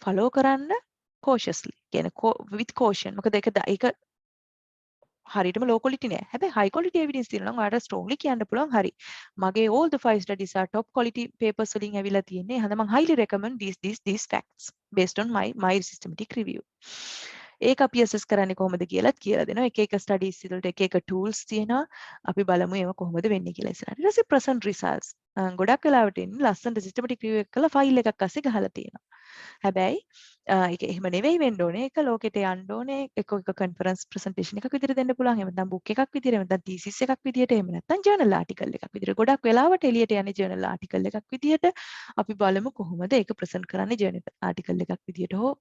follow කරන්න cautiously. කියන්නේ with caution. මොකද ඒක හරියටම low quality නෑ. හැබැයි high quality evidence තියෙනවා නම් ඔයාලට strongly කියන්න පුළුවන් හරි. මගේ all the 5 studies are top quality papers වලින් ඇවිල්ලා තියෙන්නේ. එහෙනම් මම highly recommend these facts based on my systematic review. ඒක අපි assess කරන්නේ කොහොමද කියලාත් කියලා දෙනවා. එක studies වලට එක tools තියෙනවා. අපි බලමු ඒවා කොහොමද වෙන්නේ කියලා ඉස්සරහට. ඊට පස්සේ present results. ගොඩක් වෙලාවට ඉන්නේ ලස්සනට systematic review එක කරලා file එකක් අස්සේ ගහලා තියෙනවා. හැබැයි ඒක එහෙම නෙවෙයි වෙන්න ඕනේ. ඒක ලෝකෙට යන්න ඕනේ. එක කන්ෆරන්ස් ප්‍රසන්ටේෂන් එකක් විදිහට දෙන්න පුළුවන්. එහෙම නැත්නම් බුක් එකක් විදිහට, එහෙම නැත්නම් තීසිස් එකක් විදිහට, එහෙම නැත්නම් ජර්නල් ආටිකල් එකක් විදිහට. ගොඩක් වෙලාවට එළියට යන්නේ ජර්නල් ආටිකල් එකක් විදිහට. අපි බලමු කොහොමද ඒක ප්‍රසන්ට් කරන්නේ ජර්නල් ආටිකල් එකක් විදිහට හෝ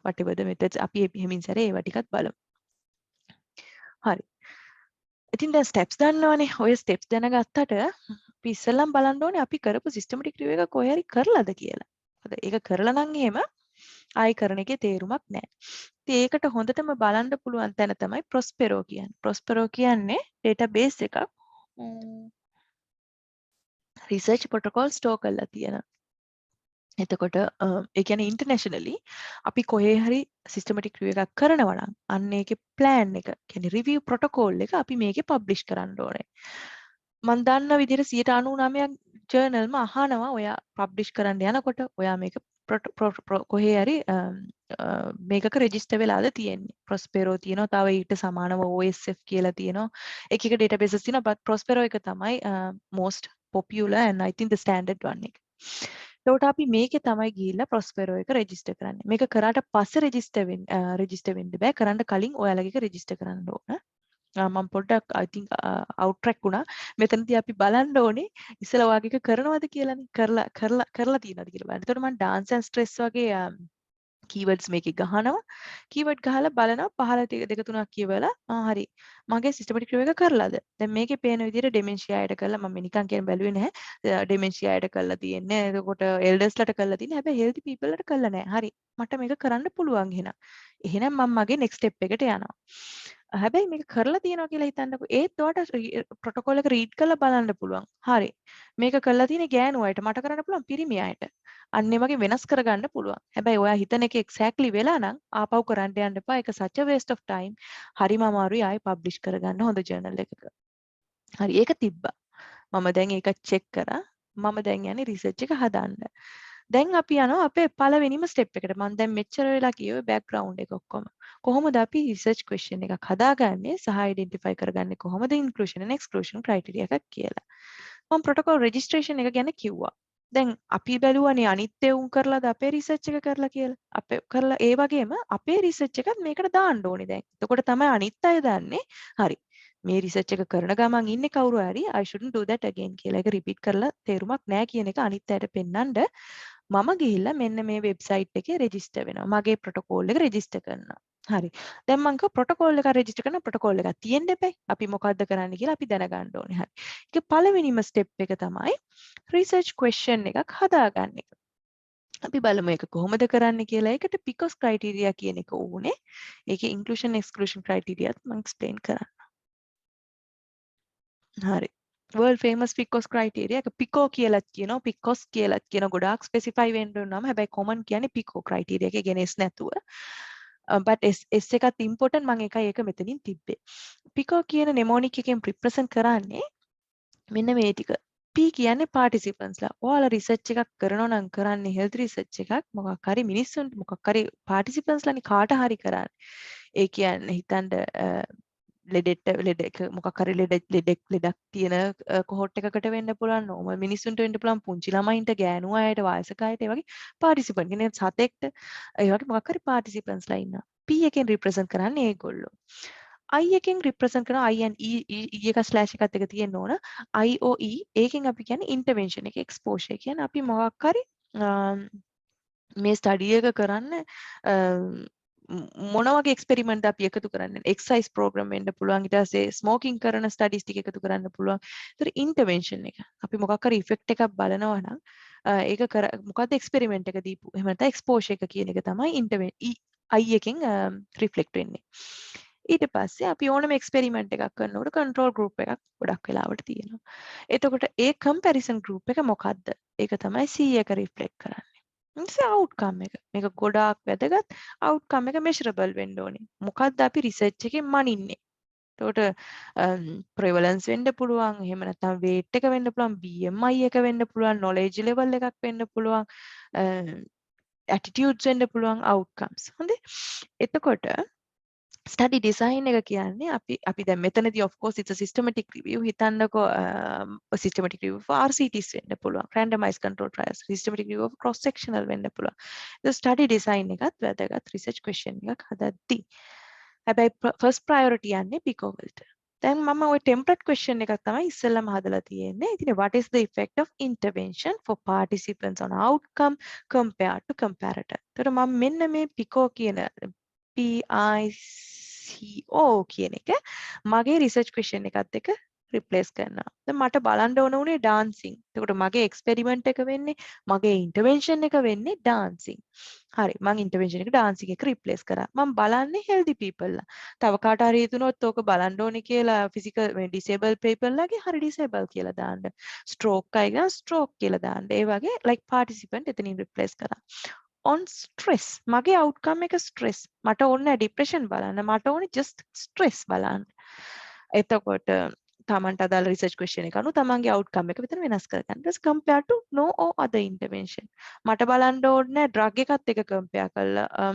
whatever the methods අපි එහෙමින් සැරේ ඒවා ටිකත් බලමු. හරි. ඉතින් දැන් ස්ටෙප්ස් දන්නවනේ. ඔය ස්ටෙප්ස් දැනගත්තට අපි ඉස්සෙල්ලම බලන්න ඕනේ අපි කරපු සිස්ටමැටික් රිවිව් එක කොහේ හරි කරලාද කියලා. මොකද ඒක කරලා නම් එහෙම ආයි කරන එකේ තේරුමක් නැහැ. ඉතින් ඒකට හොඳටම බලන්න පුළුවන් තැන තමයි ප්‍රොස්පෙරෝ කියන්නේ. ප්‍රොස්පෙරෝ කියන්නේ ඩේටාබේස් එකක්. රිසර්ච් ප්‍රොටෝකෝල් ස්ටෝර් කරලා තියෙන. එතකොට ඒ කියන්නේ ඉන්ටර්නැෂනලි අපි කොහේ හරි සිස්ටමැටික් රිවිව් එකක් කරනවා නම් අන්න ඒකේ ප්ලෑන් එක කියන්නේ රිවිව් ප්‍රොටෝකෝල් එක අපි මේකේ පබ්ලිෂ් කරන්න ඕනේ. මම දන්න විදිහට 99% ජර්නල්ම අහනවා ඔයා පබ්ලිෂ් කරන්න යනකොට ඔයා මේක කොහේ හරි මේකක රෙජිස්ටර් වෙලාද තියෙන්නේ. ප්‍රොස්පෙරෝ තියෙනවා. තව ඊට සමානව OSF කියලා තියෙනවා. එක එක databases තියෙනවා. but ප්‍රොස්පෙරෝ එක තමයි most popular and I think the standard one එක. එතකොට අපි මේකේ තමයි ගිහිල්ලා ප්‍රොස්පෙරෝ එක රෙජිස්ටර් කරන්නේ. මේක කරාට පස්සේ රෙජිස්ටර් වෙන්න බෑ. කරන්න කලින් ඔයාලගේ එක රෙජිස්ටර් කරන්න ඕන. මම පොඩ්ඩක් I think out track වුණා. මෙතනදී අපි බලන්න ඕනේ ඉස්සලා ඔයාගේ එක කරනවද කියලානේ. කරලා තියෙනවද කියලා බලන්න. එතකොට මම dance and stress වගේ keywords මේකේ ගහනවා. keyword ගහලා බලනවා පහළ දෙක තුනක් කියවලා හරි. මගේ systematic review එක කරලාද? දැන් මේකේ පේන විදිහට dementia add කරලා මම නිකන් කියන බැලුවේ නැහැ. dementia add කරලා තියෙන්නේ. එතකොට elders ලට කරලා තියෙන්නේ. හැබැයි healthy people ලට කරලා නැහැ. හරි. මට මේක කරන්න පුළුවන් එහෙනම්. එහෙනම් මම මගේ next step එකට යනවා. හැබැයි මේක කරලා තියෙනවා කියලා හිතන්නකෝ. ඒත් ඔයාලට ප්‍රොටෝකෝල් එක රීඩ් කරලා බලන්න පුළුවන්. හරි. මේක කරලා තියෙන්නේ ගෑනු අයට. මට කරන්න පුළුවන් පිරිමි අයට. අන්න ඒ වගේ වෙනස් කරගන්න පුළුවන්. හැබැයි ඔයා හිතන එක එක්සැක්ට්ලි වෙලා නම් ආපහු කරන්න යන්න එපා. ඒක such a waste of time. හරිම අමාරුයි ආයෙ පබ්ලිෂ් කරගන්න හොඳ ජර්නල් එකක. හරි ඒක තිබ්බා. මම දැන් ඒක චෙක් කරා. මම දැන් යන්නේ රිසර්ච් එක හදන්න. දැන් අපි යනවා අපේ පළවෙනිම ස්ටෙප් එකට. මම දැන් මෙච්චර වෙලා කියුවේ බෑග්ග්‍රවුන්ඩ් එක ඔක්කොම. කොහොමද අපි රිසර්ච් ක්වෙස්චන් එකක් හදාගන්නේ සහ අයිඩෙන්ටිෆයි කරගන්නේ කොහොමද ඉන්ක්ලූෂන් and එක්ස්ක්ලූෂන් ක්‍රයිටීරියා එකක් කියලා. මම ප්‍රොටෝකෝල් රෙජිස්ට්‍රේෂන් එක ගැන කිව්වා. දැන් අපි බැලුවනේ අනිත් එවුන් කරලාද අපේ රිසර්ච් එක කරලා කියලා. අපේ කරලා ඒ වගේම අපේ රිසර්ච් එකත් මේකට දාන්න ඕනේ දැන්. එතකොට තමයි අනිත් අය දන්නේ. හරි. මේ රිසර්ච් එක කරන ගමන් ඉන්නේ කවුරු හරි I shouldn't do that again කියලා. ඒක රිපීට් කරලා තේරුමක් නැහැ කියන එක අනිත් අයට පෙන්නන්න මම ගිහිල්ලා මෙන්න මේ වෙබ්සයිට් එකේ රෙජිස්ටර් වෙනවා. මගේ ප්‍රොටෝකෝල් එක රෙජිස්ටර් කරනවා. හරි. දැන් මම කිව්වා ප්‍රොටෝකෝල් එක රෙජිස්ටර් කරන ප්‍රොටෝකෝල් එකක් තියෙන්න එපයි. අපි මොකද්ද කරන්න කියලා අපි දැනගන්න ඕනේ. හරි. ඒක පළවෙනිම ස්ටෙප් එක තමයි රිසර්ච් ක්වෙස්චන් එකක් හදාගන්න එක. අපි බලමු ඒක කොහොමද කරන්න කියලා. ඒකට PICOS ක්‍රයිටීරියා කියන එක ඕනේ. ඒකේ ඉන්ක්ලූෂන් එක්ස්ක්ලූෂන් ක්‍රයිටීරියාත් මම එක්ස්ප්ලেইন කරන්න. හරි. world famous PICOS criteria එක PICO කියලාත් කියනවා PICOS කියලාත් කියන ගොඩාක් ස්පෙસિෆයි වෙන්න ඕනම හැබැයි common කියන්නේ PICO criteria එක කියන්නේ S නැතුව but S එකත් important මම ඒක මෙතනින් තිබ්බේ PICO කියන mnemonic එකෙන් represent කරන්නේ මෙන්න මේ ටික P කියන්නේ participants ලා ඔයාලා රිසර්ච් එකක් කරනවා නම් කරන්නේ health research එකක් මොකක් හරි මිනිස්සුන්ට මොකක් හරි participants ලානේ කාට හරි කරන්නේ ඒ කියන්නේ හිතන්න ලෙඩ මොකක් හරි ලෙඩක් තියෙන කොහොට් එකකට වෙන්න පුළුවන් නෝමල් මිනිස්සුන්ට වෙන්න පුළුවන් පුංචි ළමයින්ට ගෑනු අයට වයසක අයට ඒ වගේ පාටිසිපන්ට් කියන්නේ සතෙක්ට ඒ වගේ මොකක් හරි පාටිසිපන්ට්ස්ලා ඉන්නවා P එකෙන් රිප්‍රසන්ට් කරන්නේ ඒගොල්ලෝ I එකෙන් රිප්‍රසන්ට් කරන I and E එක ස්ලෑෂ් එකත් එක තියෙන්න ඕන IOE ඒකෙන් අපි කියන්නේ ඉන්ටර්වෙන්ෂන් එක එක්ස්පෝෂර් කියන්නේ අපි මොකක් හරි මේ ස්ටඩි එක කරන්න මොන වගේ එක්ස්පෙරිමන්ට් අපි එකතු කරන්නේ එක්සර්සයිස් ප්‍රෝග්‍රෑම් වෙන්න පුළුවන් ඊට පස්සේ ස්මෝකින් කරන ස්ටඩිස් ටික එකතු කරන්න පුළුවන් ඒතර ඉන්ටර්වෙන්ෂන් එක අපි මොකක් හරි ඉෆෙක්ට් එකක් බලනවා නම් ඒක මොකද්ද එක්ස්පෙරිමන්ට් එක දීපු එහෙම නැත්නම් එක්ස්පෝෂර් එක කියන එක තමයි I එකෙන් රිෆ්ලෙක්ට් වෙන්නේ ඊට පස්සේ අපි ඕනම එක්ස්පෙරිමන්ට් එකක් කරනකොට කන්ට්‍රෝල් ගෲප් එකක් ගොඩක් වෙලාවට තියෙනවා එතකොට ඒ කම්පැරිසන් ගෲප් එක මොකද්ද ඒක තමයි C එක රිෆ්ලෙක්ට් කරන්නේ අවුට්කම් එක මේක ගොඩාක් වැදගත් අවුට්කම් එක මෙෂරබල් වෙන්න ඕනේ මොකද්ද අපි රිසර්ච් එකෙන් මනින්නේ එතකොට ප්‍රෙවලන්ස් වෙන්න පුළුවන් එහෙම නැත්නම් weight එක වෙන්න පුළුවන් BMI එක වෙන්න පුළුවන් knowledge level එකක් වෙන්න පුළුවන් attitudes වෙන්න පුළුවන් outcomes හොඳේ එතකොට ස්ටඩි ඩිසයින් එක කියන්නේ අපි දැන් මෙතනදී of course it's a systematic review හිතන්නකෝ systematic review for RCTs වෙන්න පුළුවන් randomized control trials systematic review of cross sectional වෙන්න පුළුවන් ඒ ස්ටඩි ඩිසයින් එකත් වැදගත් රිසර්ච් ක්වෙස්චන් එකක් හදද්දී හැබැයි ෆස්ට් ප්‍රයොරිටි යන්නේ පිකෝ වලට දැන් මම ওই ටෙම්ප්ලේට් ක්වෙස්චන් එකක් තමයි ඉස්සෙල්ලාම හදලා තියෙන්නේ ඉතින් what is the effect of intervention for participants on outcome compared to comparator එතකොට මම මෙන්න මේ පිකෝ කියන PICO කියන එක මගේ රිසර්ච් ක්වෙස්චන් එකත් එක්ක රිප්ලේස් කරනවා. දැන් මට බලන්න ඕන උනේ ඩාන්සින්. එතකොට මගේ එක්ස්පෙරිමන්ට් එක වෙන්නේ මගේ ඉන්ටර්වෙන්ෂන් එක වෙන්නේ ඩාන්සින්. හරි මම ඉන්ටර්වෙන්ෂන් එක ඩාන්සින් එක රිප්ලේස් කරා. මම බලන්නේ හෙල්දි පීපල්ලා. තව කාට හරි හිතුනොත් ඕක බලන්න ඕනේ කියලා ෆිසිකල් මේ ඩිසේබල් පීපල්ලාගේ හරි ඩිසේබල් කියලා දාන්න. ස්ට්‍රෝක් අය ගා ස්ට්‍රෝක් කියලා දාන්න. ඒ වගේ ලයික් පාටිසිපන්ට් එතනින් රිප්ලේස් කරා. on stress මගේ outcome එක stress මට ඕනේ depression බලන්න මට ඕනේ just stress බලන්න එතකොට තමන්ට අදාළ research question එක අනුව තමන්ගේ outcome එක විතර වෙනස් කරගන්න just compare to no or other intervention මට බලන්න ඕනේ drug එකත් එක්ක compare කරලා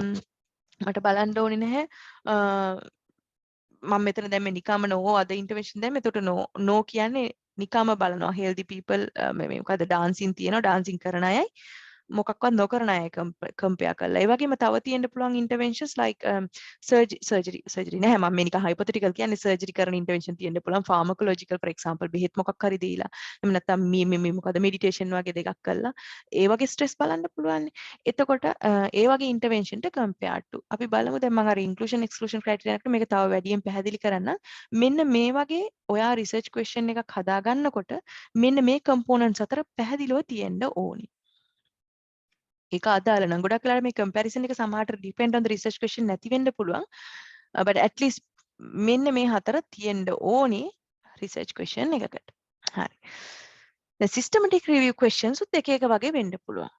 මට බලන්න ඕනේ නැහැ මම මෙතන දැන් මේ නිකම්ම no other intervention දැන් මෙතකොට no කියන්නේ නිකම්ම බලනවා healthy people මේ මොකද dancing තියෙනවා dancing කරන අයයි මොකක්වත් නොකරන අය කම්පෙයා කරලා ඒ වගේම තව තියෙන්න පුළුවන් ඉන්ටර්වෙන්ෂන්ස් ලයික් සර්ජරි නෑ මම මේ නිකන් හයිපොතටිකල් කියන්නේ සර්ජරි කරන ඉන්ටර්වෙන්ෂන් තියෙන්න පුළුවන් ෆාමකොලොජිකල් ෆොර් එක්සැම්පල් බෙහෙත් මොකක් හරි දීලා එහෙම නැත්නම් මේ මොකද මෙඩිටේෂන් වගේ දෙකක් කරලා ඒ වගේ ස්ට්‍රෙස් බලන්න පුළුවන් එතකොට ඒ වගේ ඉන්ටර්වෙන්ෂන්ට කම්පෙයාර් ටු අපි බලමු දැන් මම අර ඉන්ක්ලූෂන් එක්ස්ක්ලූෂන් ක්‍රයිටීරියා එකට මේක තව වැඩියෙන් පැහැදිලි කරන්න මෙන්න මේ වගේ ඔයා රිසර්ච් ක්වෙස්චන් එකක් හදා ගන්නකොට මෙන්න මේ කම්පොනන්ට්ස් අතර පැහැදිලිව තියෙන්න ඕනේ ඒක අදාළ නම් ගොඩක් වෙලාවට මේ කම්පැරිසන් එක සමහරට depend on the research question නැති වෙන්න පුළුවන් but at least මෙන්න මේ හතර තියෙන්න ඕනේ research question එකකට හරි දැන් systematic review questions උත් එක එක වගේ වෙන්න පුළුවන්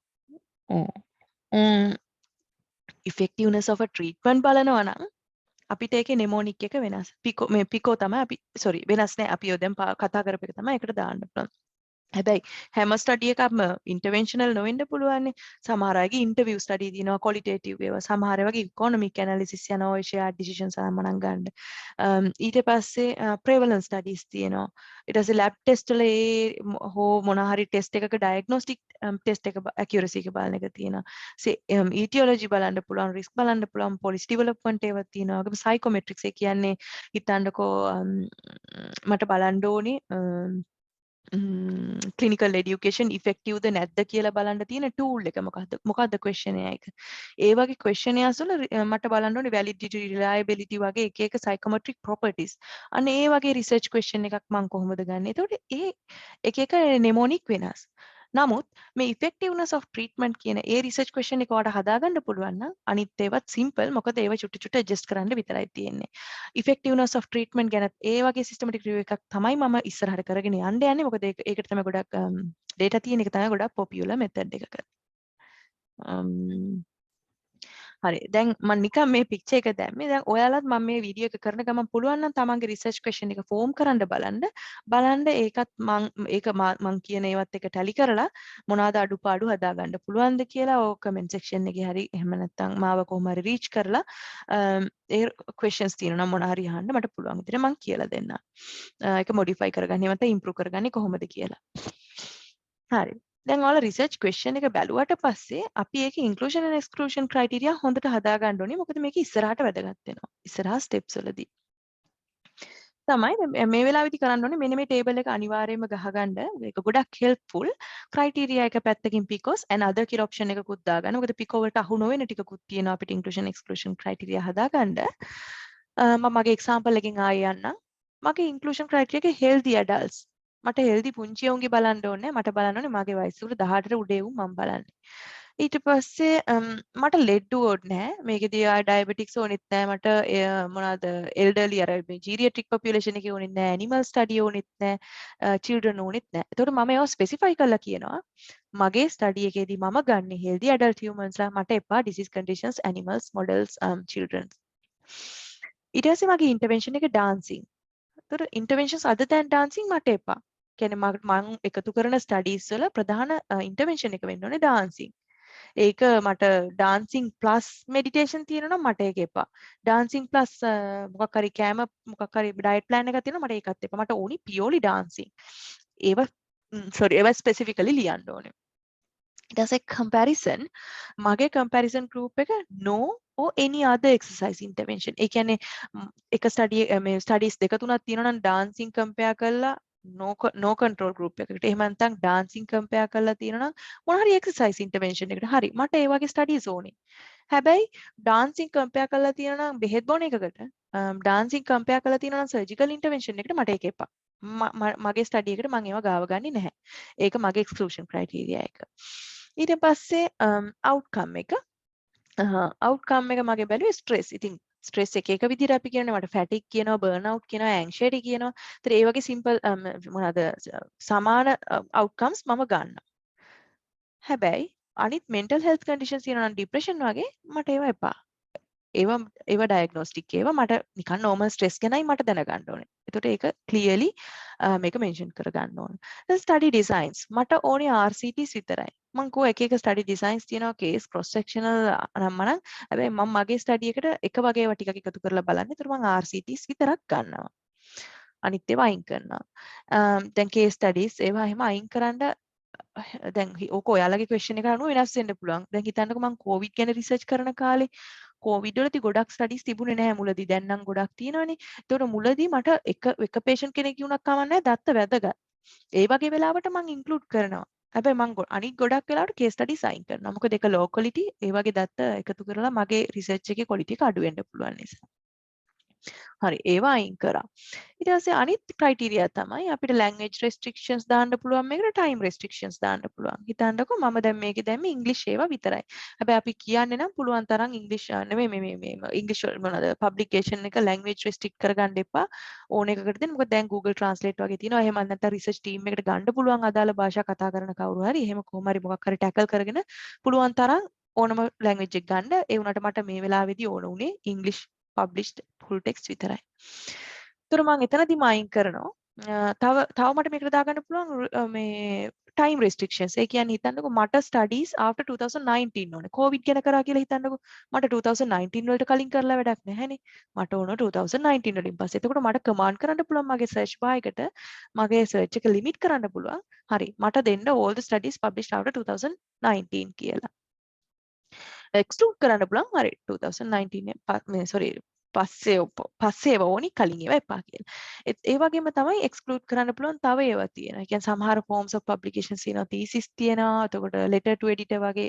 effectiveness of a treatment බලනවා නම් අපිට ඒකේ mnemonic එක වෙනස් පිකෝ තමයි අපි sorry වෙනස් නෑ අපි දැන් කතා කරපු එක තමයි ඒකට දාන්න පුළුවන් හැබැයි හැම ස්ටඩි එකක්ම ඉන්ටර්වෙන්ෂනල් නොවෙන්න පුළුවන් සමහර අයගේ ඉන්ටර්විව් ස්ටඩි තියෙනවා ක්වොලිටේටිව් ඒවා සමහර වගේ ඉකොනොමික් ඇනලිසිස් යනවා ඔය ෂෙයාර්ඩ් ඩිසිෂන්ස් අරන් ගන්න ඊට පස්සේ ප්‍රෙවලන්ස් ස්ටඩීස් තියෙනවා ඊට පස්සේ ලැබ් ටෙස්ට් වල ඒ හෝ මොන හරි ටෙස්ට් එකක ඩයග්නොස්ටික් ටෙස්ට් එක ඇකියුරසි එක බලන එක තියෙනවා ඊටියොලොජි බලන්න පුළුවන් රිස්ක් බලන්න පුළුවන් පොලිසි ඩෙවලොප්මන්ට් ඒවා තියෙනවා වගේ සයිකොමෙට්‍රික්ස් ඒ කියන්නේ හිතන්නකෝ මට බලන්න ඕනේ clinical education effective ද නැද්ද කියලා බලන්න තියෙන tool එක මොකද්ද questionnaire එක. ඒ වගේ questionnaires වල මට බලන්න ඕනේ validity reliability වගේ එක එක psychometric properties. අන්න ඒ වගේ research question එකක් මම කොහොමද ගන්නෙ? එතකොට ඒ එක එක mnemonic වෙනස්. නමුත් මේ effectiveness of treatment කියන ඒ research question එක ඔයාලට හදාගන්න පුළුවන් නම් අනිත් ඒවත් simple මොකද ඒව චුට්ටු චුට්ටු adjust කරන්න විතරයි තියෙන්නේ. effectiveness of treatment ගැන ඒ වගේ systematic review එකක් තමයි මම ඉස්සරහට කරගෙන යන්න යන්නේ. මොකද ඒකට තමයි ගොඩක් data තියෙන එක තමයි ගොඩක් popular method එකක. හරි දැන් මම නිකන් මේ පික්චර් එක දැම්මේ දැන් ඔයාලත් මම මේ වීඩියෝ එක කරන ගමන් පුළුවන් නම් තමන්ගේ රිසර්ච් ක්වෙස්චන් එක ෆෝම් කරන්න බලන්න ඒකත් මං කියන ඒවත් එක ටැලි කරලා මොනවාද අඩුපාඩු හදාගන්න පුළුවන්ද කියලා ඕක කමෙන්ට් සෙක්ෂන් එකේ හරි එහෙම නැත්නම් මාව කොහොම හරි රීච් කරලා ඒ ක්වෙස්චන්ස් තියෙනවා මොන හරි අහන්න මට පුළුවන් විදිහට මං කියලා දෙන්නම් ඒක මොඩිෆයි කරගන්න එහෙම නැත්නම් ඉම්ප්‍රූව් කරගන්නේ කොහොමද කියලා හරි දැන් ඔයාලා රිසර්ච් ක්වෙස්චන් එක බැලුවට පස්සේ අපි ඒකේ ඉන්ක්ලූෂන් ඇන්ඩ් එක්ස්ක්ලූෂන් ක්‍රයිටීරියා හොඳට හදා ගන්න ඕනේ. මොකද මේක ඉස්සරහට වැදගත් වෙනවා. ඉස්සරහා ස්ටෙප්ස් වලදී. තමයි මේ වෙලාවේදී කරන්න ඕනේ මෙන්න මේ ටේබල් එක අනිවාර්යයෙන්ම ගහගන්න. ඒක ගොඩක් හෙල්ප්ෆුල්. ක්‍රයිටීරියා එක පැත්තකින් පිකොස් and other කියලා ඔප්ෂන් එකකුත් දාගන්න. මොකද පිකෝ වලට අහු නොවන ටිකකුත් තියෙනවා අපිට ඉන්ක්ලූෂන් එක්ස්ක්ලූෂන් ක්‍රයිටීරියා හදාගන්න. මම මගේ එක්සැම්පල් එකකින් ආයෙ යන්නම්. මගේ ඉන්ක්ලූෂන් ක්‍රයිටීරියා එක healthy adults. මට හෙල්දි පුංචි උන්ගේ බලන්න ඕනේ මට බලන්න ඕනේ මගේ වයස උඩ 18ට උඩේ උන් මම බලන්නේ ඊට පස්සේ මට ලෙඩ ඕනේ නැහැ මේකේදී ආ ඩයබටික්ස් ඕනෙත් නැහැ මට මොනවාද එල්ඩර්ලි අර මේ ජීරියට්‍රික් පොපියුලේෂන් එකේ ඕනෙත් නැහැ ඇනිමල් ස්ටඩි ඕනෙත් නැහැ චිල්ඩ්‍රන් ඕනෙත් නැහැ එතකොට මම ඒවා ස්පෙસિෆයි කරලා කියනවා මගේ ස්ටඩි එකේදී මම ගන්න හෙල්දි ඇඩල්ට් හියුමන්ස්ලා මට එපා disease conditions animals models children ඊට පස්සේ මගේ ඉන්ටර්වෙන්ෂන් එක ඩාන්සින් එතකොට ඉන්ටර්වෙන්ෂන්ස් other than dancing මට එපා කියන්නේ මම එකතු කරන ස්ටඩීස් වල ප්‍රධාන ඉන්ටර්වෙන්ෂන් එක වෙන්න ඕනේ ඩාන්සින්. ඒක මට dancing plus meditation තියෙනවා මට ඒක එපා. dancing plus මොකක් හරි කෑම මොකක් හරි diet plan එකක් තියෙනවා මට ඒකත් එපා. මට ඕනි purely dancing. ඒව sorry ඒව specifically ලියන්න ඕනේ. ඊට පස්සේ comparison මගේ comparison group එක no or any other exercise intervention. ඒ කියන්නේ එක studies දෙක තුනක් තියෙනවා නම් dancing compare කරලා no control group එකකට. එහෙම නැත්නම් dancing compare කරලා තියෙනවා නම් මොන හරි exercise intervention එකකට. හරි. මට ඒ වගේ studies ඕනේ. හැබැයි dancing compare කරලා තියෙනවා නම් බෙහෙත් බොන එකකට, dancing compare කරලා තියෙනවා නම් surgical intervention එකකට මට ඒක එපා. මගේ study එකට මම ඒවා ගාව ගන්නේ නැහැ. ඒක මගේ exclusion criteria එක. ඊට පස්සේ outcome එක outcome එක මගේ බැලුවේ stress. ඉතින් stress එක විදිහට අපි කියන්නේ මට fatigue කියනවා, burnout කියනවා, anxiety කියනවා. ඒතර ඒ වගේ simple මොනවාද සමාන outcomes මම ගන්නවා. හැබැයි අනිත් mental health conditions තියෙනවා නම් depression වගේ මට ඒවා එපා. ඒවා diagnostic ඒවා මට නිකන් normal stress ගැනයි මට දැනගන්න ඕනේ. එතකොට ඒක clearly මේක mention කරගන්න ඕනේ. study designs මට ඕනේ RCTs විතරයි. මම කෝ එක study designs තියෙනවා case cross sectional නම් හැබැයි මම මගේ study එකට එක වගේ ඒවා ටිකක් එකතු කරලා බලන්නේ. ඒතර මම RCTs විතරක් ගන්නවා. අනිත් ඒවා අයින් කරනවා. දැන් case studies ඒවා එහෙම අයින් කරන්න දැන් ඕක ඔයාලගේ ක්වෙස්චන් එක අනුව වෙනස් වෙන්න පුළුවන්. දැන් හිතන්නකෝ මම කොවිඩ් ගැන රිසර්ච් කරන කාලේ කොවිඩ් වලදී ගොඩක් ස්ටඩිස් තිබුණේ නැහැ මුලදී. දැන් නම් ගොඩක් තියෙනවනේ. ඒතකොට මුලදී මට එක පේෂන්ට් කෙනෙක් වුණක් කමන්නේ දත්ත වැදගත්. ඒ වගේ වෙලාවට මම ඉන්ක්ලූඩ් කරනවා. හැබැයි මම අනිත් ගොඩක් වෙලාවට කේස් ස්ටඩිස් අයින් කරනවා. මොකද ඒක ලෝ ක්වොලිටි ඒ වගේ දත්ත එකතු කරලා මගේ රිසර්ච් එකේ ක්වොලිටි එක අඩු වෙන්න පුළුවන් නිසා. හරි ඒවා අයින් කරා. ඊට පස්සේ අනිත් ක්‍රයිටීරියා තමයි අපිට language restrictions දාන්න පුළුවන් මේකට time restrictions දාන්න පුළුවන්. හිතන්නකෝ මම දැන් මේකේ දැම්මේ English ඒවා විතරයි. හැබැයි අපි කියන්නේ නම් පුළුවන් තරම් English නෙමෙයි මේ English මොනවාද publication එක language restrict කරගන්න එපා. ඕන එකකට දෙන්න. මොකද දැන් Google Translate වගේ තියෙනවා. එහෙම නැත්නම් research team එකට ගන්න පුළුවන් අදාළ භාෂා කතා කරන කවුරු හරි. එහෙම කොහොම හරි මොකක් හරි tackle කරගෙන පුළුවන් තරම් ඕනම language එක ගන්න. ඒ වුණාට මට මේ වෙලාවේදී ඕන උනේ English published full text විතරයි. ඒතර මම එතනදිම අයින් කරනවා. තව මට මේකට දාගන්න පුළුවන් මේ time restrictions. ඒ කියන්නේ හිතන්නකෝ මට studies after 2019 ඕනේ. COVID ගැන කරා කියලා හිතන්නකෝ. මට 2019 වලට කලින් කරලා වැඩක් නැහැනේ. මට ඕන 2019 වලින් පස්සේ. එතකොට මට command කරන්න පුළුවන් මගේ search bar එකට මගේ search එක limit කරන්න පුළුවන්. හරි. මට දෙන්න all the studies published after 2019 කියලා. exclude කරන්න පුළුවන් හරි 2019 sorry පස්සේ ඒවා ඕනි කලින් ඒවා එපා කියලා. ඒ වගේම තමයි exclude කරන්න පුළුවන් තව ඒවා තියෙනවා. ඒ කියන්නේ සමහර forms of publications තියෙනවා, thesis තියෙනවා, එතකොට letter to editor වගේ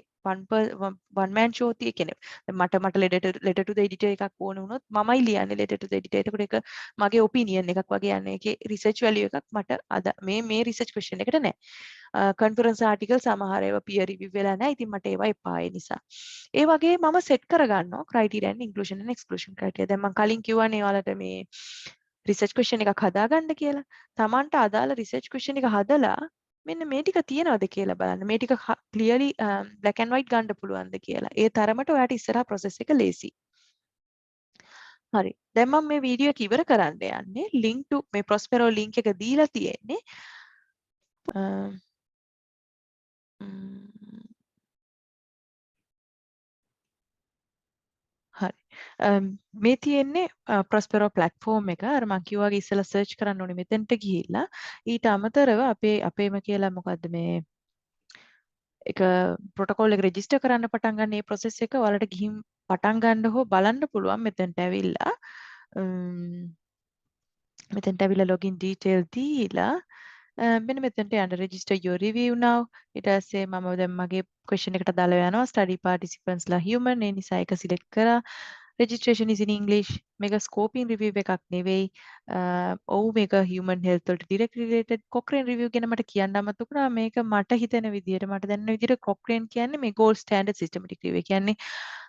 one man show කියන්නේ මට letter to the editor එකක් ඕන වුණොත් මමයි ලියන්නේ letter to the editor. එතකොට ඒක මගේ opinion එකක් වගේ යන්නේ. ඒකේ research value එකක් මට අද මේ research question එකට නැහැ. conference article සමහර ඒවා peer review වෙලා නැහැ. ඉතින් මට ඒවා එපා ඒ නිසා. ඒ වගේ මම set කරගන්නවා criteria and inclusion and exclusion criteria. දැන් මම කලින් කිව්වනේ ඔයාලට මේ research question එකක් හදාගන්න කියලා. Tamanට අදාළ research question එක හදලා මෙන්න මේ ටික තියනවද කියලා බලන්න. මේ ටික clearly black and white ගන්න පුළුවන්ද කියලා. ඒ තරමට ඔයාට ඉස්සරහා process එක ලේසි. හරි. දැන් මම මේ වීඩියෝ එක ඉවර කරන්න යන්නේ. link to මේ Prospero link එක දීලා තියෙන්නේ. හරි. මේ තියෙන්නේ Prospero platform එක. අර මම කිව්වා වගේ ඉස්සෙල්ලා search කරන්න ඕනේ මෙතෙන්ට ගිහිල්ලා. ඊට අමතරව අපේම කියලා මොකද්ද මේ එක protocol එක register කරන්න පටන් ගන්න මේ process එක ඔයාලට ගිහින් පටන් ගන්න හෝ බලන්න පුළුවන් මෙතෙන්ට ඇවිල්ලා. මෙතෙන්ට ඇවිල්ලා login detail දීලා මෙන්න මෙතෙන්ට යන්න register your review now. ඊට පස්සේ මම දැන් මගේ question එකට දාලා යනවා study participants ලා human. ඒ නිසා ඒක select කරා. registration is in English. මේක scoping review එකක් නෙවෙයි. ඔව් මේක human health වලට directly related. Cochrane review ගැන මට කියන්න අමතක වුණා. මේක මට හිතෙන විදිහට මට දැනෙන විදිහට Cochrane කියන්නේ මේ gold standard systematic review. කියන්නේ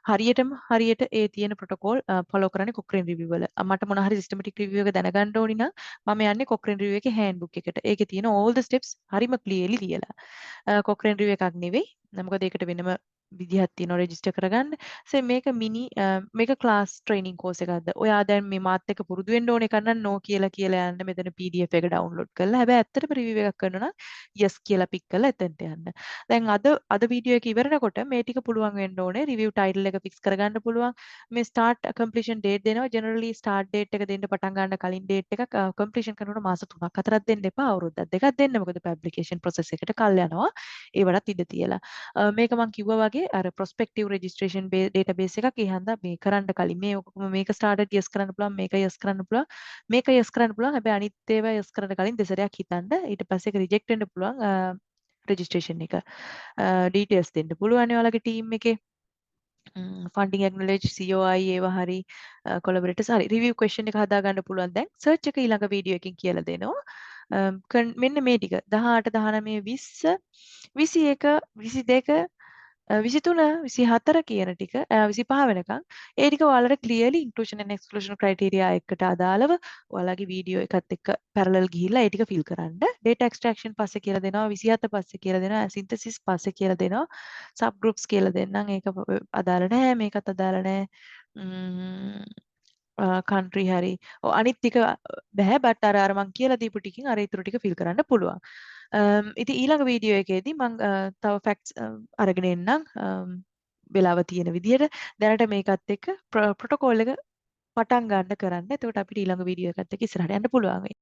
හරියට ඒ තියෙන protocol follow කරන්නේ Cochrane review වල. මට මොන හරි systematic review එක දැනගන්න ඕනි නම් මම යන්නේ Cochrane review එකේ handbook එකට. ඒකේ තියෙන all the steps හරිම clearly ලියලා. Cochrane review එකක් නෙවෙයි. මොකද ඒකට වෙනම විදිහක් තියෙනවා රෙජිස්ටර් කරගන්න. so මේක මේක ක්ලාස් ට්‍රේනින් කෝස් එකක්ද? ඔයා දැන් මේ මාත් එක්ක පුරුදු වෙන්න ඕන එකක් නම් නෝ කියලා කියලා යන්න මෙතන PDF එක ඩවුන්ලෝඩ් කරලා. හැබැයි ඇත්තටම රිවිව් එකක් කරනවා නම් yes කියලා පික් කරලා එතනට යන්න. දැන් අද වීඩියෝ එක ඉවරනකොට මේ ටික පුළුවන් වෙන්න ඕනේ. රිවිව් ටයිටල් එක ෆික්ස් කරගන්න පුළුවන්. මේ start completion date දෙනවා. generally start date එක දෙන්න පටන් ගන්න කලින් date එකක් completion කරනකොට මාස 3ක් 4ක් දෙන්න එපා. අවුරුද්දක් දෙකක් දෙන්න. මොකද application process එකට කල් යනවා. ඒවටත් ඉඩ තියලා. මේක මම කිව්වා වගේ අර prospective registration database එකක්. ඒ හන්දා මේ කරන්න කලින් මේ ඔක්කොම මේක started yes කරන්න පුළුවන්, මේක yes කරන්න පුළුවන්, මේක yes කරන්න පුළුවන්. හැබැයි අනිත් ඒවා yes කරන්න කලින් දෙසරයක් හිතන්න. ඊට පස්සේ ඒක reject වෙන්න පුළුවන් registration එක. details දෙන්න පුළුවන් ඔයාලගේ team එකේ. funding acknowledge COI ඒවා හරි collaborators හරි review question එක හදා ගන්න පුළුවන්. දැන් search එක ඊළඟ වීඩියෝ එකකින් කියලා දෙනවා. මෙන්න මේ ටික 18 19 20 21 22 23 24 කියන ටික 25 වෙනකන් ඒ ටික ඔයාලට clearly inclusion and exclusion criteria එකට අදාළව ඔයාලගේ වීඩියෝ එකත් එක්ක parallel ගිහිල්ලා ඒ ටික fill කරන්න. data extraction පස්සේ කියලා දෙනවා 27 පස්සේ කියලා දෙනවා synthesis පස්සේ කියලා දෙනවා subgroups කියලා දෙන්නම් ඒක අදාළ නැහැ මේකත් අදාළ නැහැ country හරි අනිත් ටික බෑ බට් අර මං කියලා දීපු ටිකකින් අර ඊටු ටික fill කරන්න පුළුවන්. ඉතින් ඊළඟ වීඩියෝ එකේදී මම තව ෆැක්ට්ස් අරගෙන එන්නම් වෙලාව තියෙන විදිහට දැනට මේකත් එක්ක ප්‍රොටෝකෝල් එක පටන් ගන්න කරන්න. එතකොට අපිට ඊළඟ වීඩියෝ එකත් එක්ක ඉස්සරහට යන්න පුළුවන් වෙයි.